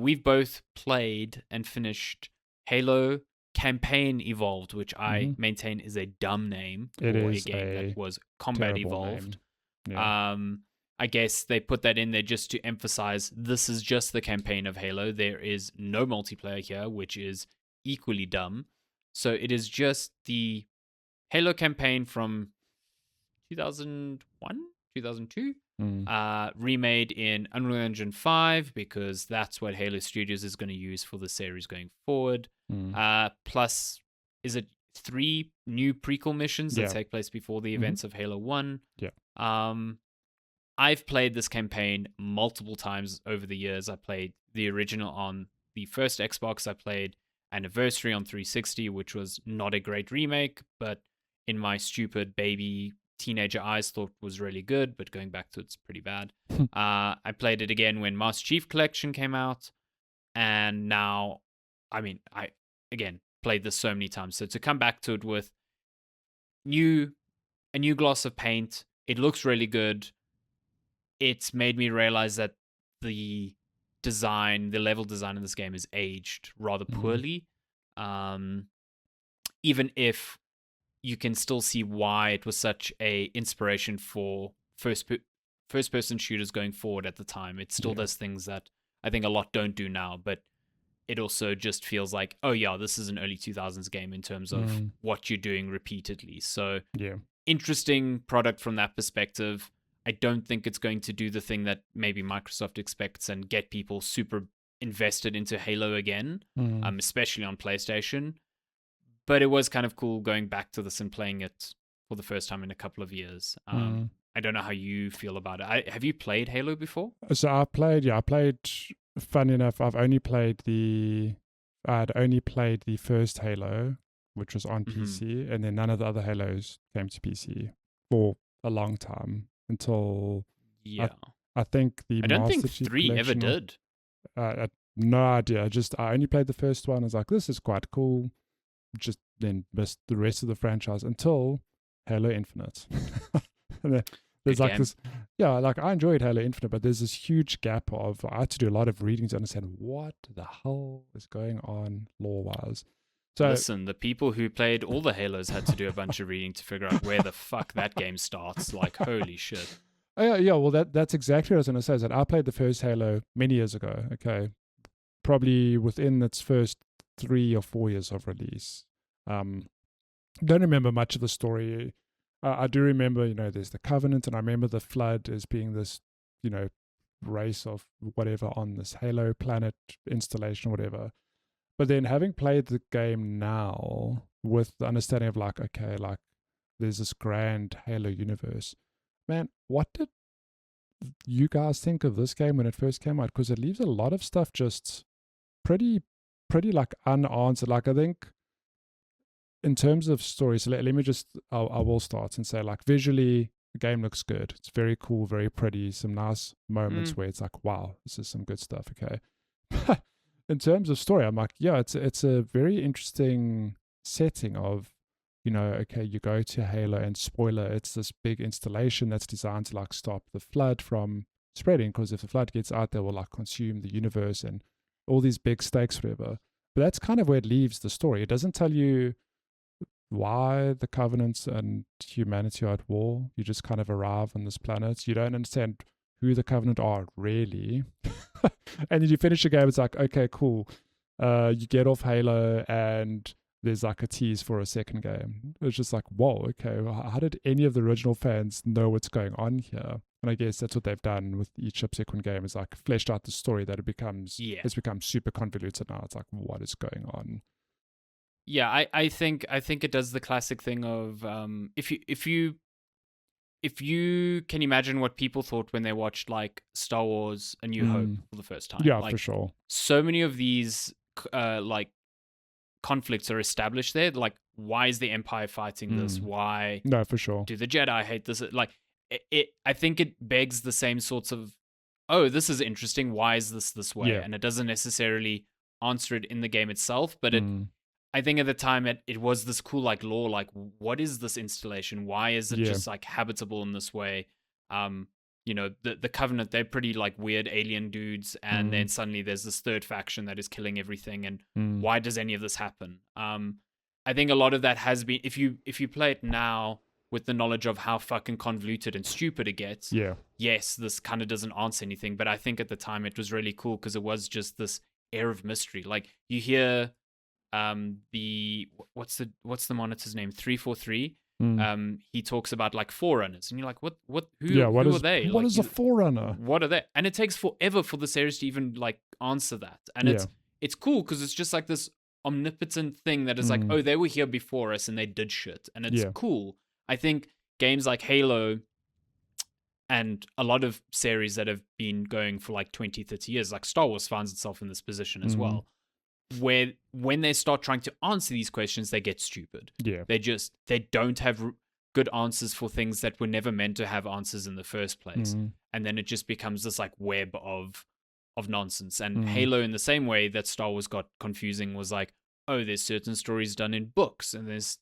we've both played and finished Halo Campaign Evolved, which I maintain is a dumb name for a game that was Combat Evolved. Yeah. I guess they put that in there just to emphasize this is just the campaign of Halo. There is no multiplayer here, which is equally dumb. So it is just the Halo campaign from 2001, 2002, remade in Unreal Engine 5 because that's what Halo Studios is going to use for the series going forward. Plus, is it 3 new prequel missions that take place before the events of Halo 1? Yeah. I've played this campaign multiple times over the years. I played the original on the first Xbox. I played Anniversary on 360, which was not a great remake, but in my stupid baby teenager eyes thought was really good, but going back to it's pretty bad. I played it again when Master Chief Collection came out, and now, I again played this so many times. So to come back to it with a new gloss of paint, it looks really good. It's made me realize that the level design in this game is aged rather poorly. Even if you can still see why it was such a inspiration for first person shooters going forward at the time. It still does things that I think a lot don't do now, but it also just feels like, oh yeah, this is an early 2000s game in terms of what you're doing repeatedly. So interesting product from that perspective. I don't think it's going to do the thing that maybe Microsoft expects and get people super invested into Halo again, especially on PlayStation. But it was kind of cool going back to this and playing it for the first time in a couple of years. I don't know how you feel about it. Have you played Halo before? So I played, funny enough, I'd only played the first Halo, which was on PC, and then none of the other Halos came to PC for a long time. Until I think the I don't Master think Chief 3 ever Collection, did. no idea. I only played the first one. I was like, this is quite cool. Just then missed the rest of the franchise until Halo Infinite. And there's like this, like I enjoyed Halo Infinite, but there's this huge gap of I had to do a lot of reading to understand what the hell is going on lore-wise. So, listen, the people who played all the Halos had to do a bunch of reading to figure out where the fuck that game starts. Like, holy shit. Yeah. Well, that's exactly what I was going to say. Is that I played the first Halo many years ago. Okay, probably within its first 3 or 4 years of release. Don't remember much of the story. I do remember, there's the Covenant, and I remember the Flood as being this, race of whatever on this Halo planet installation, whatever. But then having played the game now with the understanding of like, okay, like there's this grand Halo universe, man, what did you guys think of this game when it first came out? Because it leaves a lot of stuff just pretty like unanswered. Like I think in terms of story, so let me just, I will start and say like visually, the game looks good. It's very cool, very pretty, some nice moments where it's like, wow, this is some good stuff, okay? In terms of story, I'm like, yeah, it's a very interesting setting of, okay, you go to Halo and spoiler, it's this big installation that's designed to like stop the flood from spreading, because if the flood gets out, they will like consume the universe and all these big stakes, whatever. But that's kind of where it leaves the story. It doesn't tell you why the Covenants and humanity are at war. You just kind of arrive on this planet. You don't understand who the Covenant are, really. And then you finish the game, it's like, okay, cool. You get off Halo and there's like a tease for a second game. It's just like, whoa, okay, well, how did any of the original fans know what's going on here? And I guess that's what they've done with each subsequent game, is like fleshed out the story that it's become super convoluted now. It's like, what is going on? Yeah, I think it does the classic thing of if you can imagine what people thought when they watched like Star Wars: A New Hope for the first time. Yeah, like, for sure. So many of these like conflicts are established there. Like, why is the Empire fighting this? Why? No, for sure. Do the Jedi hate this? Like, I think it begs the same sorts of, oh, this is interesting. Why is this way? Yeah. And it doesn't necessarily answer it in the game itself, but I think at the time it was this cool like lore, like what is this installation? Why is it just like habitable in this way? the Covenant, they're pretty like weird alien dudes, and then suddenly there's this third faction that is killing everything, and why does any of this happen? I think a lot of that has been, if you play it now with the knowledge of how fucking convoluted and stupid it gets, yes, this kind of doesn't answer anything. But I think at the time it was really cool because it was just this air of mystery. Like you hear what's the monitor's name, 343. He talks about like forerunners, and you're like, who are they? What is a forerunner? What are they? And it takes forever for the series to even like answer that. And it's cool because it's just like this omnipotent thing that is like, oh, they were here before us and they did shit, and it's cool. I think games like Halo and a lot of series that have been going for like 20, 30 years, like Star Wars finds itself in this position as well, where when they start trying to answer these questions, they get stupid. They don't have good answers for things that were never meant to have answers in the first place. And then it just becomes this like web of nonsense. And Halo, in the same way that Star Wars got confusing, was like, oh, there's certain stories done in books, and there's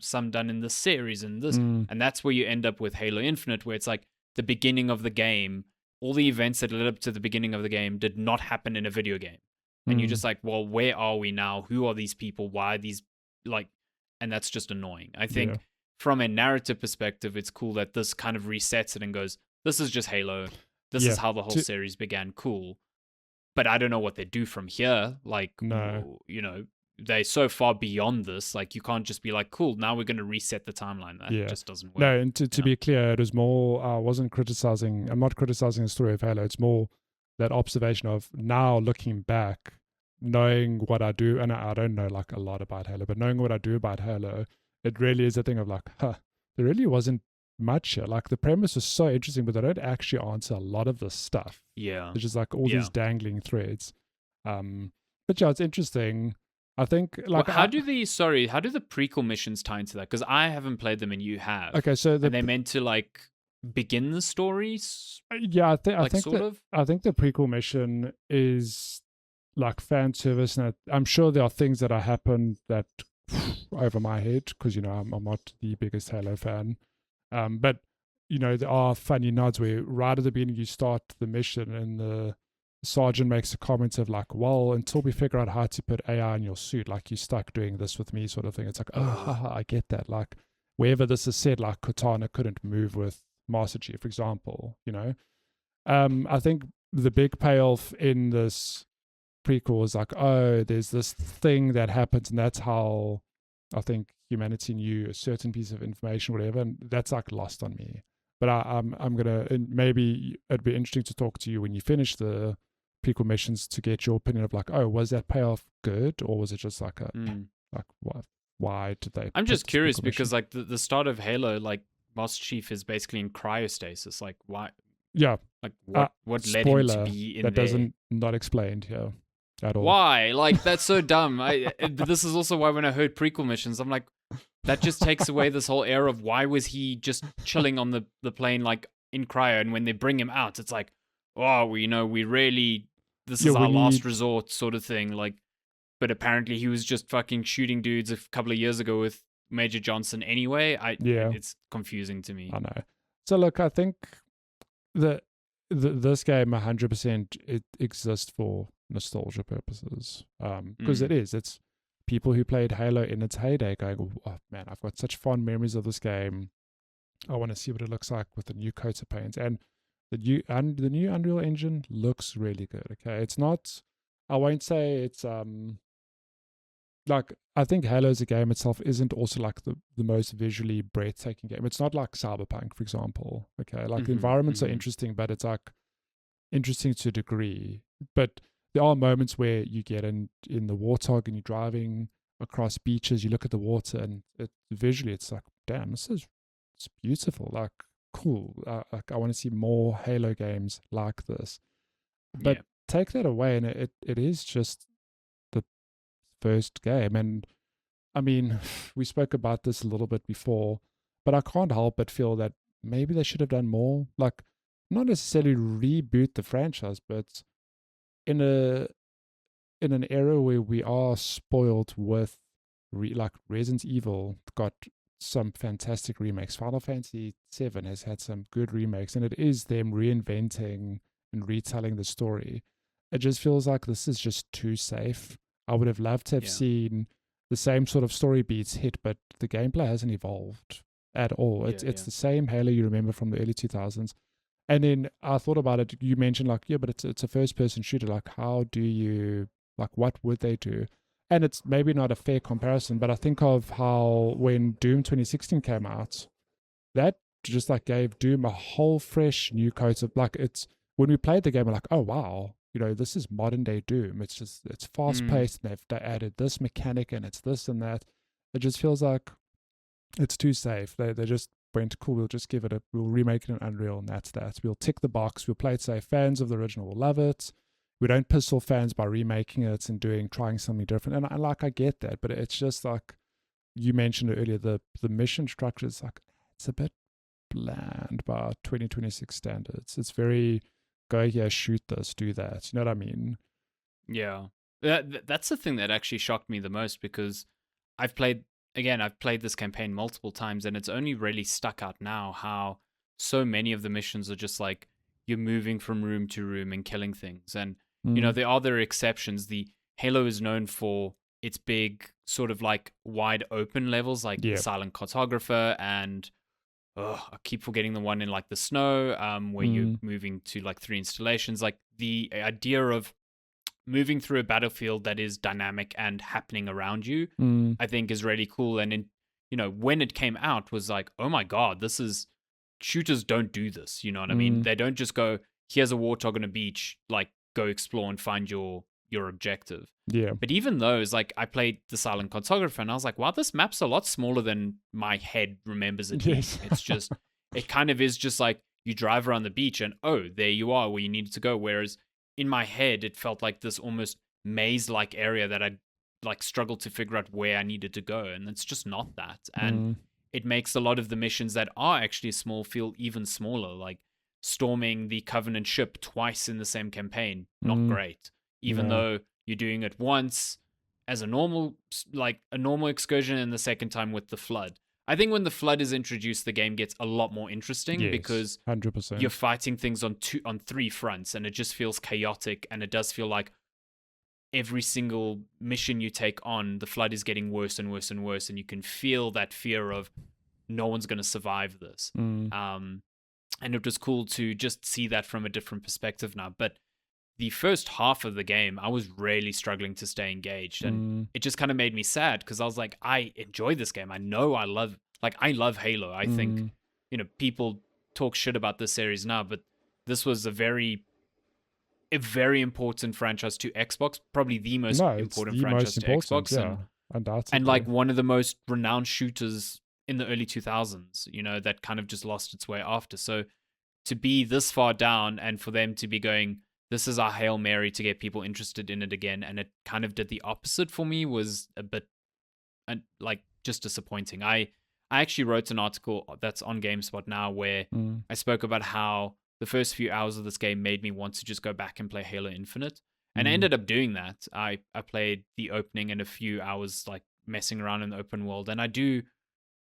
some done in the series and this. And that's where you end up with Halo Infinite, where it's like the beginning of the game, all the events that led up to the beginning of the game did not happen in a video game. And you're just like, well, where are we now? Who are these people? Why are these like, and that's just annoying. I think from a narrative perspective, it's cool that this kind of resets it and goes, this is just Halo. This is how the whole series began. Cool. But I don't know what they do from here. Like, they're so far beyond this. Like, you can't just be like, cool, now we're going to reset the timeline. That just doesn't work. No, and to be clear, it was more, I'm not criticizing the story of Halo. It's more that observation of now looking back, knowing what I do, and I don't know like a lot about Halo, but knowing what I do about Halo, it really is a thing of like, there really wasn't much here. Like the premise was so interesting, but they don't actually answer a lot of this stuff. It's just like all these dangling threads. But yeah, it's interesting. I think like how do the prequel missions tie into that? Because I haven't played them and you have. Okay, so they're meant to like begin the stories. I think the prequel mission is like fan service, and I'm sure there are things that happened that over my head because I'm not the biggest Halo fan. But there are funny nods where right at the beginning you start the mission and the sergeant makes a comment of like, well, until we figure out how to put AI in your suit, like you're stuck doing this with me sort of thing. It's like, I get that. Like wherever this is said, like Cortana couldn't move with Master Chief, for example, I think the big payoff in this prequel is like, oh, there's this thing that happens, and that's how I think humanity knew a certain piece of information, whatever, and that's like lost on me. But I'm gonna, and maybe it'd be interesting to talk to you when you finish the prequel missions to get your opinion of like, oh, was that payoff good, or was it just like like what? Why did they? I'm just curious because like the start of Halo, like Master Chief is basically in cryostasis. Like why? Yeah. Like what led him to be in that there? Doesn't not explained here at all. Why? Like that's so dumb. This is also why when I heard prequel missions, I'm like, that just takes away this whole air of why was he just chilling on the plane like in cryo, and when they bring him out, it's like, oh, we really this is our last resort sort of thing. Like, but apparently he was just fucking shooting dudes a couple of years ago with Major Johnson anyway. It's confusing to me. I know. So look, I think this game 100% it exists for nostalgia purposes because it's people who played Halo in its heyday going, oh man, I've got such fond memories of this game. I want to see what it looks like with the new coat of paint, and the new Unreal Engine looks really good. Okay, it's not, I won't say it's like, I think Halo as a game itself isn't also like the most visually breathtaking game. It's not like Cyberpunk, for example. Okay, like the environments are interesting, but it's like interesting to a degree. But there are moments where you get in the Warthog and you're driving across beaches, you look at the water, and visually it's like, damn, it's beautiful, like cool. Like I want to see more Halo games like this. But take that away, and it is just the first game. And I mean, we spoke about this a little bit before, but I can't help but feel that maybe they should have done more. Like, not necessarily reboot the franchise, but in an era where we are spoiled with like Resident Evil got some fantastic remakes. Final Fantasy VII has had some good remakes, and it is them reinventing and retelling the story. It just feels like this is just too safe. I would have loved to have seen the same sort of story beats hit, but the gameplay hasn't evolved at all. It's the same Halo you remember from the early 2000s. And then I thought about it. You mentioned like, yeah, but it's a first person shooter. Like, how do you, like, what would they do? And it's maybe not a fair comparison, but I think of how when Doom 2016 came out, that just like gave Doom a whole fresh new coat of, like, it's when we played the game, we're like, oh wow, this is modern day Doom. It's just, it's fast paced, and they added this mechanic, and it's this and that. It just feels like it's too safe. They just went, cool, we'll just give it we'll remake it in Unreal, and that's that. We'll tick the box, we'll play it safe. Fans of the original will love it. We don't piss off fans by remaking it and trying something different. And I get that, but it's just like you mentioned it earlier, the mission structure is like, it's a bit bland by 2026 standards. It's very, go here, shoot this, do that. You know what I mean? Yeah. That's the thing that actually shocked me the most, because I've played this campaign multiple times, and it's only really stuck out now how so many of the missions are just like you're moving from room to room and killing things. And, there are other exceptions. The Halo is known for its big sort of like wide open levels, like the Silent Cartographer, and I keep forgetting the one in like the snow, where you're moving to like 3 installations. Like the idea of moving through a battlefield that is dynamic and happening around you, I think is really cool. And when it came out, was like, oh my god, shooters don't do this. You know what I mean? They don't just go, here's a warthog on a beach, like go explore and find your objective. Yeah. But even those, like I played the Silent Cartographer, and I was like, wow, this map's a lot smaller than my head remembers it being. It's just, it kind of is just like you drive around the beach and oh, there you are where you needed to go. Whereas in my head, it felt like this almost maze-like area that I'd like struggled to figure out where I needed to go. And it's just not that. And it makes a lot of the missions that are actually small feel even smaller, like storming the Covenant ship twice in the same campaign. Not great. Even though you're doing it once as a normal excursion, and the second time with the Flood. I think when the Flood is introduced, the game gets a lot more interesting, because 100%. You're fighting things on 3 fronts, and it just feels chaotic, and it does feel like every single mission you take on, the Flood is getting worse and worse and worse, and you can feel that fear of no one's going to survive this. And it was cool to just see that from a different perspective now. But the first half of the game, I was really struggling to stay engaged, and it just kind of made me sad, because I was like, I enjoy this game. I know I love Halo. I think, people talk shit about this series now, but this was a very important franchise to Xbox, probably the most important franchise to Xbox, and like one of the most renowned shooters in the early 2000s, that kind of just lost its way after. So to be this far down, and for them to be going, this is our Hail Mary to get people interested in it again, and it kind of did the opposite for me, was a bit like just disappointing. I actually wrote an article that's on GameSpot now where I spoke about how the first few hours of this game made me want to just go back and play Halo Infinite, and I ended up doing that. I played the opening and a few hours like messing around in the open world, and I do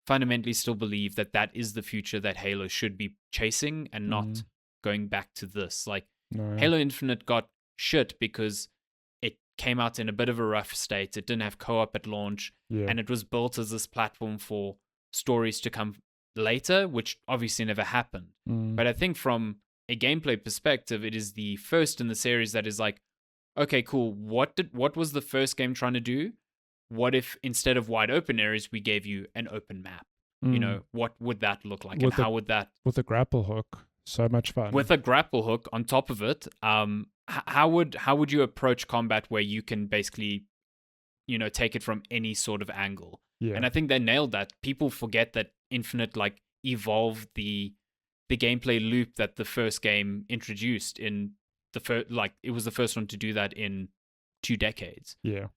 fundamentally still believe that is the future that Halo should be chasing, and not going back to this. Like, Halo Infinite got shit because it came out in a bit of a rough state. It didn't have co-op at launch, and it was built as this platform for stories to come later, which obviously never happened. But I think from a gameplay perspective, it is the first in the series that is like, okay, cool, what was the first game trying to do? What if instead of wide open areas, we gave you an open map? What would that look like? And how would that... With a grapple hook. So much fun. With a grapple hook on top of it, how would you approach combat where you can basically, take it from any sort of angle? Yeah. And I think they nailed that. People forget that Infinite like evolved the gameplay loop that the first game introduced in it was the first one to do that in 2 decades. Yeah.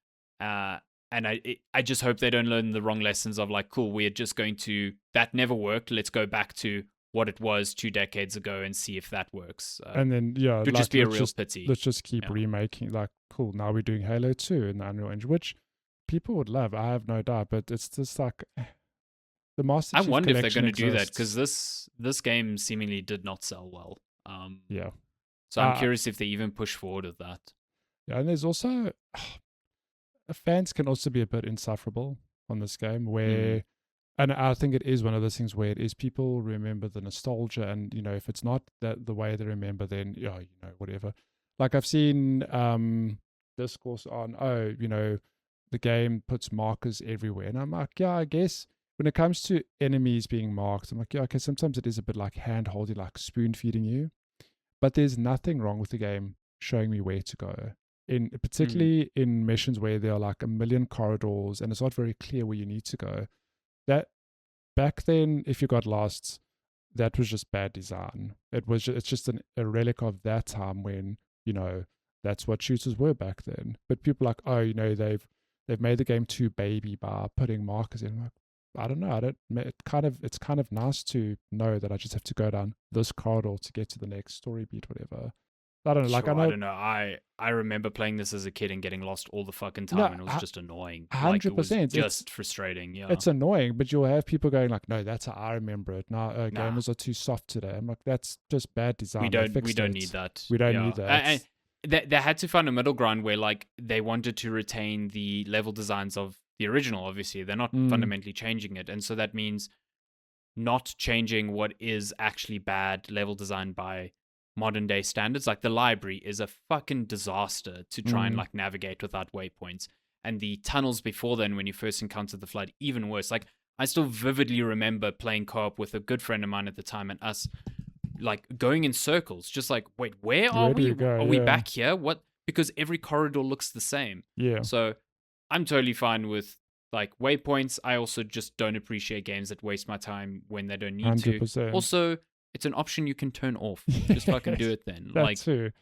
And I just hope they don't learn the wrong lessons of like, cool, we're just going to, that never worked. Let's go back to what it was 2 decades ago and see if that works. And then, it would just be a real pity. Let's just keep remaking, like, cool, now we're doing Halo 2 in the Unreal Engine, which people would love, I have no doubt, but it's just like, the Master I Chief wonder if they're Collection going to do that, exists. because this game seemingly did not sell well. Yeah. So I'm Uh, curious if they even push forward with that. Yeah, and there's also fans can also be a bit insufferable on this game Mm. where, and I think it is one of those things where it is people remember the nostalgia, and if it's not that the way they remember, then whatever. Like I've seen discourse on, the game puts markers everywhere, and I'm like, yeah, I guess when it comes to enemies being marked, I'm like, yeah, okay, sometimes it is a bit like hand holding, like spoon feeding you, but there's nothing wrong with the game showing me where to go. Mm. Particularly in missions where there are like a million corridors and it's not very clear where you need to go. That back then, if you got lost, that was just bad design. It's just a relic of that time when that's what shooters were back then. But people are like, oh, they've made the game too baby by putting markers in. I'm like, I don't know. It's kind of nice to know that I just have to go down this corridor to get to the next story beat, whatever. I don't know. Like I Sure, I know, don't know. I remember playing this as a kid and getting lost all the fucking no, time, and it was just annoying. Like, it was 100%. just frustrating. Yeah. It's annoying, but you'll have people going like, "No, that's how I remember it." Now, Nah, gamers are too soft today. I'm like, that's just bad we design. They don't we fixed don't it. need that. We don't Yeah. need that. They had to find a middle ground where, like, they wanted to retain the level designs of the original. Obviously, they're not Mm, fundamentally changing it, and so that means not changing what is actually bad level design by modern day standards. Like, the library is a fucking disaster to try and mm, like navigate without waypoints, and the tunnels before then, when you first encountered the flood, even worse. Like, I still vividly remember playing co-op with a good friend of mine at the time, and us like going in circles, just like, wait, where are where do we? we go? Are we Yeah, back here? What? Because every corridor looks the same. yeah, So I'm totally fine with like waypoints. I also just don't appreciate games that waste my time when they don't need hundred to. percent. Also, it's an option you can turn off. Just fucking do it then. That Like, too.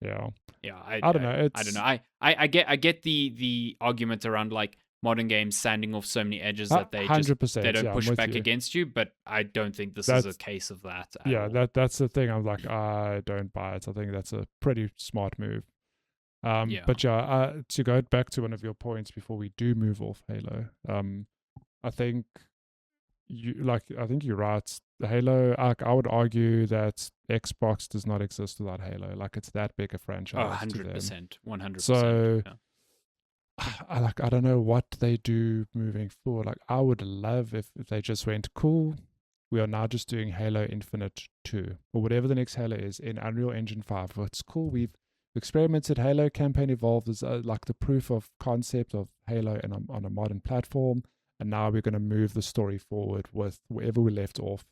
Yeah, yeah, I don't know. I don't know. It's I get the argument around like modern games sanding off so many edges that they 100%. don't Yeah, I'm push with back you. against you, but I don't think this is a That's case of that at yeah. all. That's the thing. I'm like, I don't buy it. I think that's a pretty smart move. Yeah. But yeah, to go back to one of your points before we do move off Halo, I think I think you're right. The Halo, I would argue that Xbox does not exist without Halo. Like it's that big a Oh, franchise to them. 100%. 100%. So Yeah. I don't know what they do moving forward. Like I would love if they just went cool. We are now just doing Halo Infinite 2 or whatever the next Halo is in Unreal Engine 5. It's cool. We've experimented. Halo Campaign Evolved is like the proof of concept of Halo and on a modern platform. And now we're going to move the story forward with wherever we left off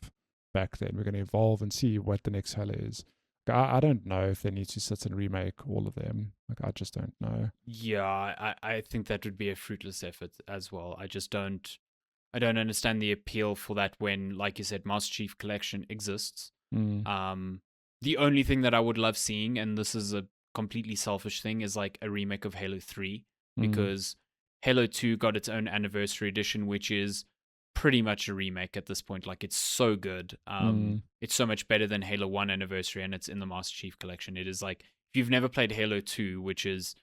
back then. We're going to evolve and see what the next Halo is. I don't know if they need to sit and remake all of them. Like I just don't know. Yeah, I think that would be a fruitless effort as well. I don't understand the appeal for that when, like you said, Master Chief Collection exists. Mm, The only thing that I would love seeing, and this is a completely selfish thing, is like a remake of Halo 3, mm, because Halo 2 got its own anniversary edition, which is pretty much a remake at this point. Like, it's so good. mm. It's so much better than Halo 1 anniversary, and it's in the Master Chief Collection. It is like, if you've never played Halo 2, which is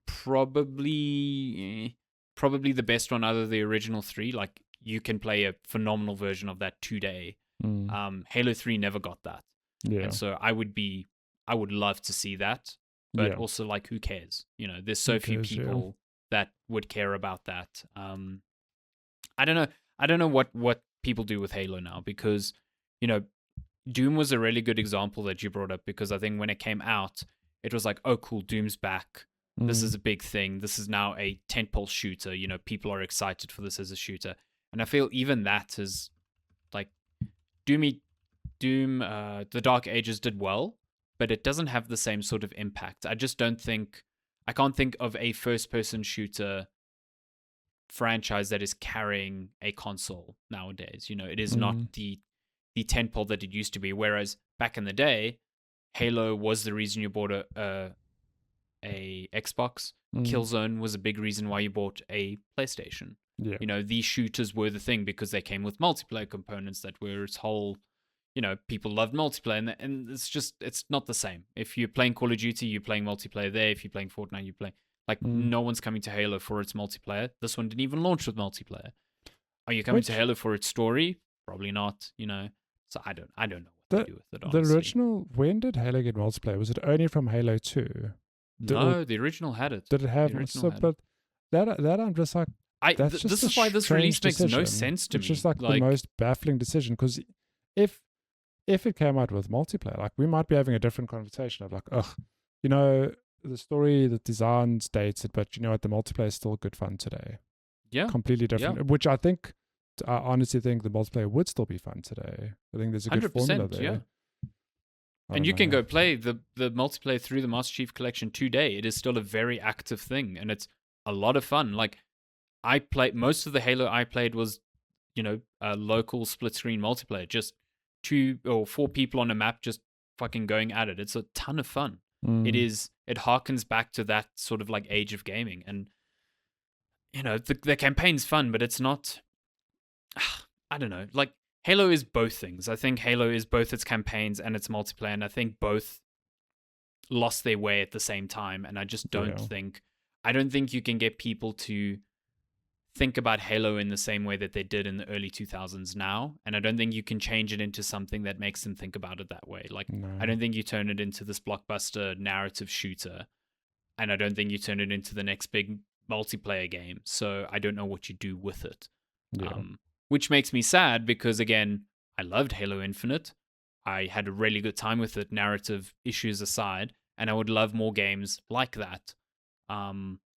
probably the best one out of the original 3, like, you can play a phenomenal version of that today. Halo 3 never got that. Yeah. And so I would love to see that, but Yeah. also, like, who cares? There's so few cares, yeah. people that would care about that. I don't know what people do with Halo now, because Doom was a really good example that you brought up, because I think when it came out, it was like, oh cool, Doom's back. This is a big thing. This is now a tentpole shooter. People are excited for this as a shooter. And I feel even that is like Doom, the Dark Ages did well, but it doesn't have the same sort of impact. I can't think of a first-person shooter franchise that is carrying a console nowadays. It is not the tentpole that it used to be. Whereas back in the day, Halo was the reason you bought a Xbox. Killzone was a big reason why you bought a PlayStation. Yeah. These shooters were the thing because they came with multiplayer components that were its whole. People loved multiplayer, and it's not the same. If you're playing Call of Duty, you're playing multiplayer there. If you're playing Fortnite, you play. Like, no one's coming to Halo for its multiplayer. This one didn't even launch with multiplayer. Are you coming to Which- Halo for its story? Probably not. So I don't know what to do with it. The Honestly. original, when did Halo get multiplayer? Was it only from Halo 2? No, the original had it. Did it have? The original had But that I'm just like, that's just this a is why this release strange makes no decision. sense to it's me. just like the most baffling decision, because if it came out with multiplayer, like, we might be having a different conversation of like, the story, the design states it, but you know what, the multiplayer is still good fun today. Yeah, Completely different. Which I honestly think the multiplayer would still be fun today. I think there's a good formula there. Yeah. And you can go play the multiplayer through the Master Chief Collection today. It is still a very active thing, and it's a lot of fun. Like, most of the Halo I played was, a local split screen multiplayer, just 2 or 4 people on a map just fucking going at it. It's a ton of fun. It harkens back to that sort of like age of gaming, and the campaign's fun, but it's not. I don't know. Like, Halo is both things. I think Halo is both its campaigns and its multiplayer, and I think both lost their way at the same time. And I just don't think. I don't think you can get people to think about Halo in the same way that they did in the early 2000s now, and I don't think you can change it into something that makes them think about it that way. Like, I don't think you turn it into this blockbuster narrative shooter, and I don't think you turn it into the next big multiplayer game. So I don't know what you do with it. Which makes me sad because, again, I loved Halo Infinite. I had a really good time with it, narrative issues aside, and I would love more games like that.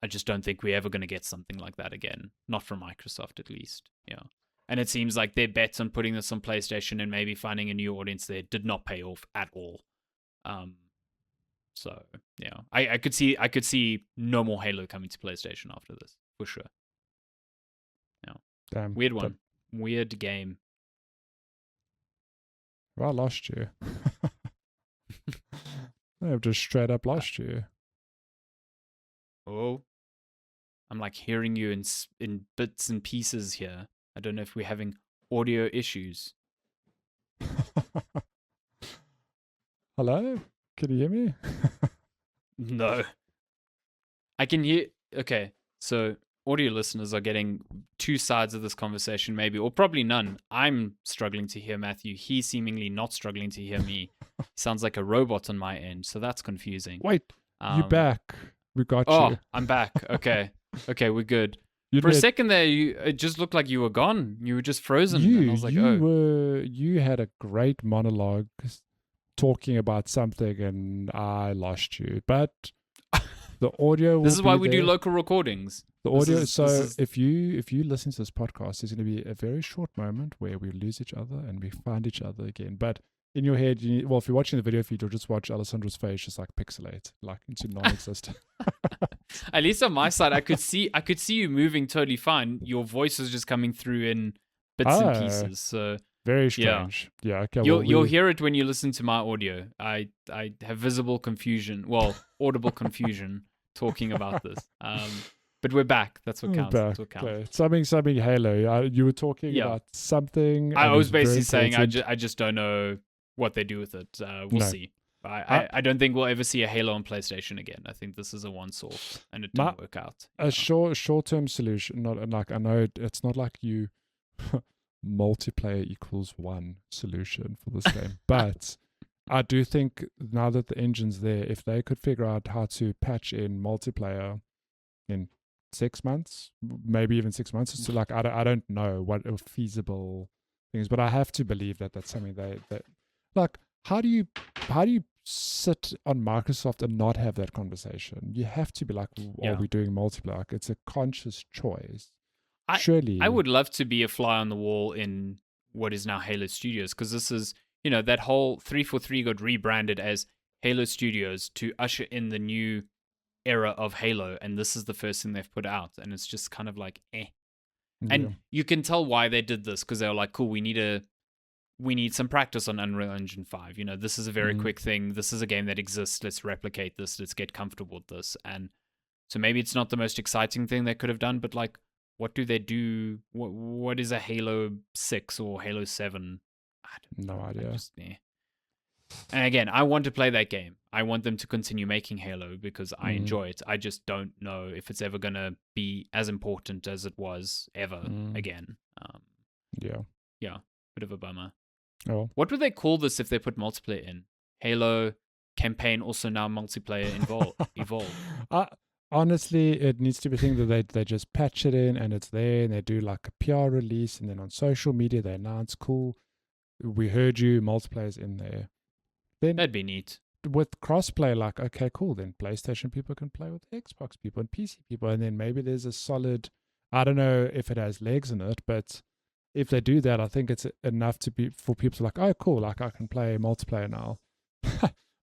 I just don't think we're ever going to get something like that again. Not from Microsoft, at least. Yeah. And it seems like their bets on putting this on PlayStation and maybe finding a new audience there did not pay off at all. So, yeah. I could see no more Halo coming to PlayStation after this, for sure. Yeah. Damn. Weird one. Weird game. Well, I lost you. I've just straight up lost you. Oh. I'm like hearing you in bits and pieces here. I don't know if we're having audio issues. Hello? Can you hear me? No. I can hear. Okay, so audio listeners are getting 2 sides of this conversation, maybe, or probably none. I'm struggling to hear Matthew. He's seemingly not struggling to hear me. He sounds like a robot on my end, so that's confusing. Wait, you back? We got you. Oh, I'm back. Okay. Okay, we're good. For a second there, it just looked like you were gone. You were just frozen. And I was like, you had a great monologue talking about something, and I lost you. But the audio. Will this is why we there. do local recordings. The audio. If you listen to this podcast, there's going to be a very short moment where we lose each other and we find each other again. But in your head, if you're watching the video feed, you'll just watch Alessandra's face just like pixelate, like into non-existent. At least on my side, I could see you moving totally fine. Your voice is just coming through in bits and pieces. So very strange. Yeah. Okay. You'll hear it when you listen to my audio. I have visible confusion, audible confusion talking about this. But we're back. That's what counts. That's what counts. Okay. Something Halo. You were talking about something. I was basically saying I just don't know what they do with it. We'll see. I don't think we'll ever see a Halo on PlayStation again. I think this is a one-off, and it didn't work out. A short-term solution. Not like, I know it's not like you multiplayer equals one solution for this game, but I do think now that the engine's there, if they could figure out how to patch in multiplayer in 6 months, maybe even 6 months, it's like I don't know what are feasible things, but I have to believe that that's something they like. How do you sit on Microsoft and not have that conversation? You have to be like, are we doing multiplayer? Like, it's a conscious choice. Surely. I would love to be a fly on the wall in what is now Halo Studios, because this is, that whole 343 got rebranded as Halo Studios to usher in the new era of Halo, and this is the first thing they've put out, and it's just kind of like, eh. And you can tell why they did this, because they were like, cool, we need some practice on Unreal Engine 5. This is a very quick thing. This is a game that exists. Let's replicate this. Let's get comfortable with this. And so maybe it's not the most exciting thing they could have done, but like, what do they do? What is a Halo 6 or Halo 7? No idea. And again, I want to play that game. I want them to continue making Halo because I enjoy it. I just don't know if it's ever going to be as important as it was ever again. Yeah. Yeah, bit of a bummer. Oh. What would they call this if they put multiplayer in? Halo campaign, also now multiplayer evolve. Honestly, it needs to be a thing that they just patch it in and it's there, and they do like a PR release, and then on social media they announce, cool, we heard you, multiplayer's in there. Then That'd be neat. with crossplay, like, okay, cool, then PlayStation people can play with Xbox people and PC people, and then maybe there's a solid, I don't know if it has legs in it, but if they do that, I think it's enough to be for people to like, oh, cool, like I can play multiplayer now.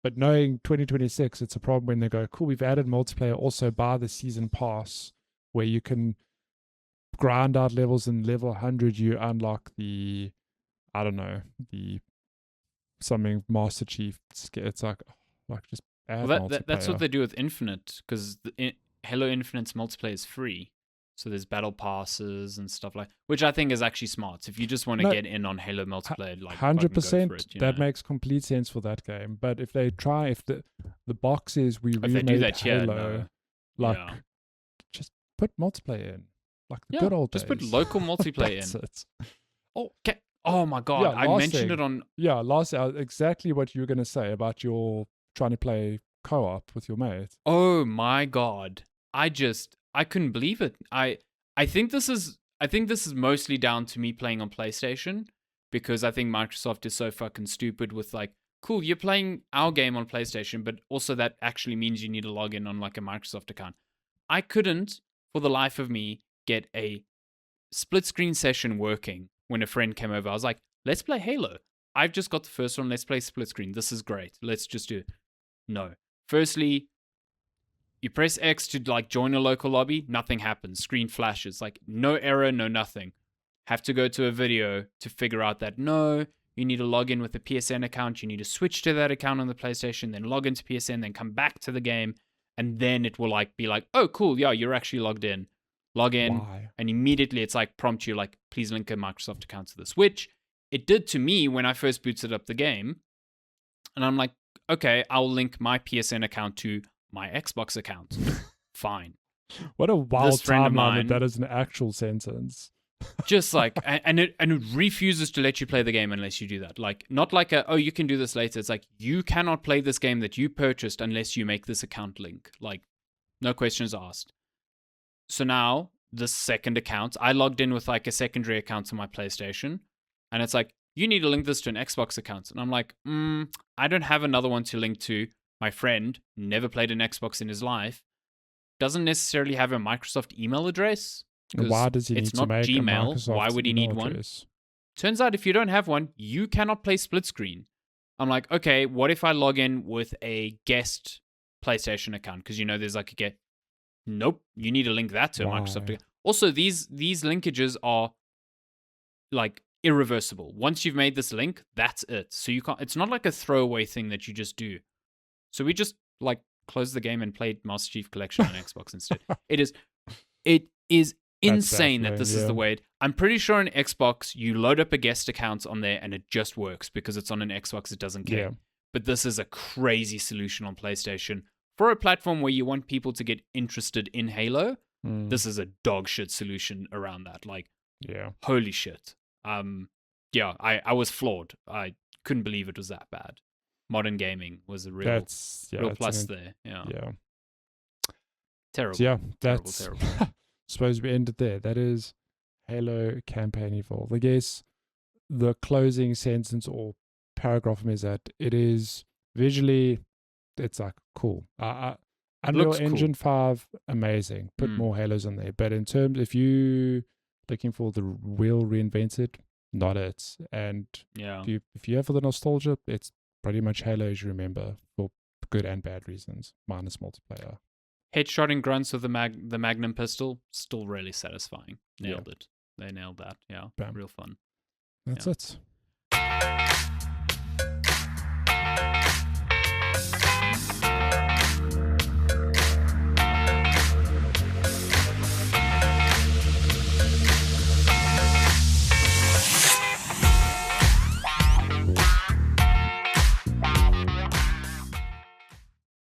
But knowing 2026, it's a problem when they go, cool, we've added multiplayer, also buy the season pass where you can grind out levels, and level 100 you unlock the, I don't know, the something Master Chief. It's like just add multiplayer. That's what they do with Infinite, because Halo Infinite's multiplayer is free. So there's battle passes and stuff which I think is actually smart. If you just want to get in on Halo multiplayer, like 100%, that makes complete sense for that game. But if they try, if the box is we remade Halo, just put multiplayer in, like the good old days. Just put local multiplayer in. It. Oh my god, I mentioned it on. Yeah, exactly what you were gonna say about your trying to play co-op with your mate. Oh my god, I couldn't believe it. I think this is mostly down to me playing on PlayStation, because I think Microsoft is so fucking stupid with like, cool, you're playing our game on PlayStation, but also that actually means you need to log in on like a Microsoft account. I couldn't, for the life of me, get a split screen session working when a friend came over. I was like, let's play Halo. I've just got the first one. Let's play split screen. This is great. Let's just do it. No. Firstly, you press X to like join a local lobby, nothing happens. Screen flashes, like no error, no nothing. Have to go to a video to figure out that no, you need to log in with a PSN account. You need to switch to that account on the PlayStation, then log into PSN, then come back to the game, and then it will like be like, oh cool, yeah, you're actually logged in. Log in, and immediately it's like prompt you like, please link a Microsoft account to this, which it did to me when I first booted up the game. And I'm like, okay, I'll link my PSN account to my Xbox account. Fine. What a wild timeline that is an actual sentence. Just like, and it refuses to let you play the game unless you do that. Like, not like oh, you can do this later. It's like, you cannot play this game that you purchased unless you make this account link. Like, no questions asked. So now, the second account, I logged in with like a secondary account to my PlayStation, and it's like, you need to link this to an Xbox account. And I'm like, I don't have another one to link to. My friend, never played an Xbox in his life, doesn't necessarily have a Microsoft email address. Why does he need to make Gmail. A Microsoft Why would he need address? One? Turns out if you don't have one, you cannot play split screen. I'm like, okay, what if I log in with a guest PlayStation account? Because there's like a Nope, you need to link that to a Microsoft account. Also, these linkages are like irreversible. Once you've made this link, that's it. So you can't. It's not like a throwaway thing that you just do. So we just like closed the game and played Master Chief Collection on Xbox instead. It is insane that this is the way. I'm pretty sure on Xbox you load up a guest account on there and it just works because it's on an Xbox. It doesn't care. Yeah. But this is a crazy solution on PlayStation for a platform where you want people to get interested in Halo. This is a dog shit solution around that. Like, holy shit. I was floored. I couldn't believe it was that bad. Modern gaming was a real plus there. Yeah. Terrible. So terrible. Suppose we ended there. That is Halo Campaign Evolve. I guess the closing sentence or paragraph is that it is visually, it's like cool. Unreal Engine 5, amazing. Put more Halos in there. But in terms, if you looking for the wheel reinvented, not it. And if you have for the nostalgia, it's pretty much Halo as you remember, for good and bad reasons, minus multiplayer. Headshotting grunts with the Magnum pistol, still really satisfying. Nailed it. They nailed that. Yeah. Bam. Real fun. That's it.